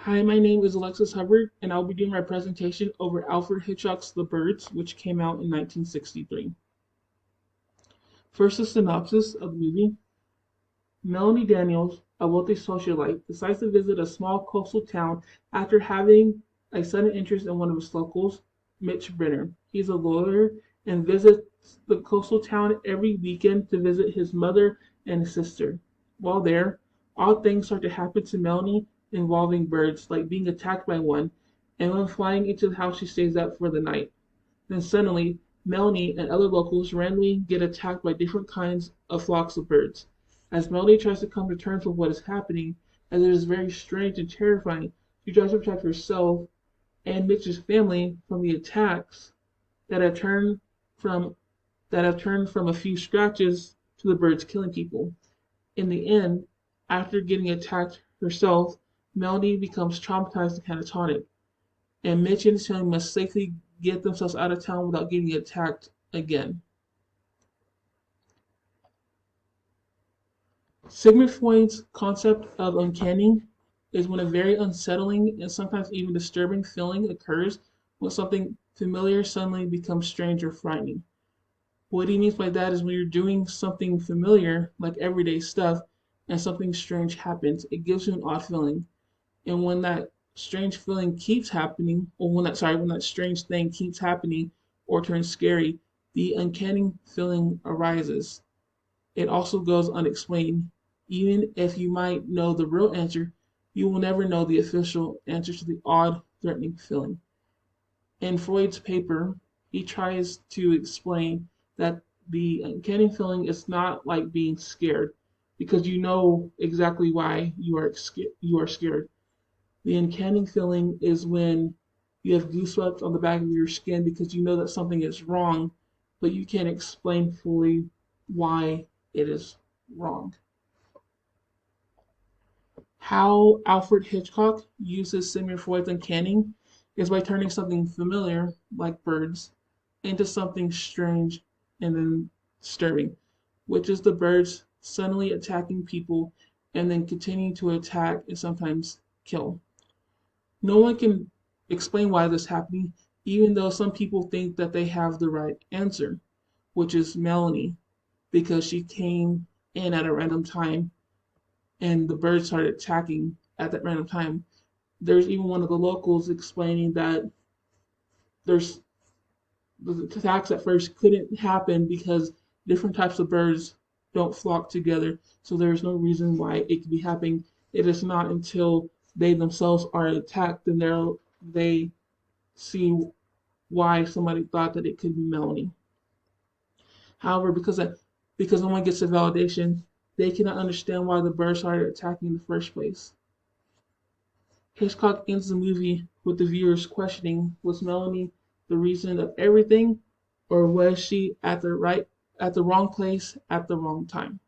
Hi, my name is Alexis Hubbard, and I'll be doing my presentation over Alfred Hitchcock's The Birds, which came out in 1963. First, a synopsis of the movie. Melanie Daniels, a wealthy socialite, decides to visit a small coastal town after having a sudden interest in one of its locals, Mitch Brenner. He's a lawyer and visits the coastal town every weekend to visit his mother and his sister. While there, odd things start to happen to Melanie involving birds, like being attacked by one, and when flying into the house she stays at for the night. Then suddenly, Melanie and other locals randomly get attacked by different kinds of flocks of birds. As Melanie tries to come to terms with what is happening, as it is very strange and terrifying, she tries to protect herself and Mitch's family from the attacks that have turned from a few scratches to the birds killing people. In the end, after getting attacked herself, Melanie becomes traumatized and catatonic, and Mitch and his family must safely get themselves out of town without getting attacked again. Sigmund Freud's concept of uncanny is when a very unsettling and sometimes even disturbing feeling occurs when something familiar suddenly becomes strange or frightening. What he means by that is when you're doing something familiar, like everyday stuff, and something strange happens, it gives you an odd feeling. And when that strange feeling keeps happening, or when that strange thing keeps happening or turns scary, the uncanny feeling arises. It also goes unexplained. Even if you might know the real answer, you will never know the official answer to the odd, threatening feeling. In Freud's paper, he tries to explain that the uncanny feeling is not like being scared, because you know exactly why you are scared. The uncanny feeling is when you have goosebumps on the back of your skin because you know that something is wrong, but you can't explain fully why it is wrong. How Alfred Hitchcock uses Sigmund Freud's uncanny is by turning something familiar, like birds, into something strange and then disturbing, which is the birds suddenly attacking people and then continuing to attack and sometimes kill. No one can explain why this is happening, even though some people think that they have the right answer, which is Melanie, because she came in at a random time and the birds started attacking at that random time. There's even one of the locals explaining that there's the attacks at first couldn't happen because different types of birds don't flock together, so there's no reason why it could be happening. It is not until they themselves are attacked and they see why somebody thought that it could be Melanie. However, because no one gets a validation, they cannot understand why the birds started attacking in the first place. Hitchcock ends the movie with the viewers questioning, was Melanie the reason of everything, or was she at the wrong place at the wrong time?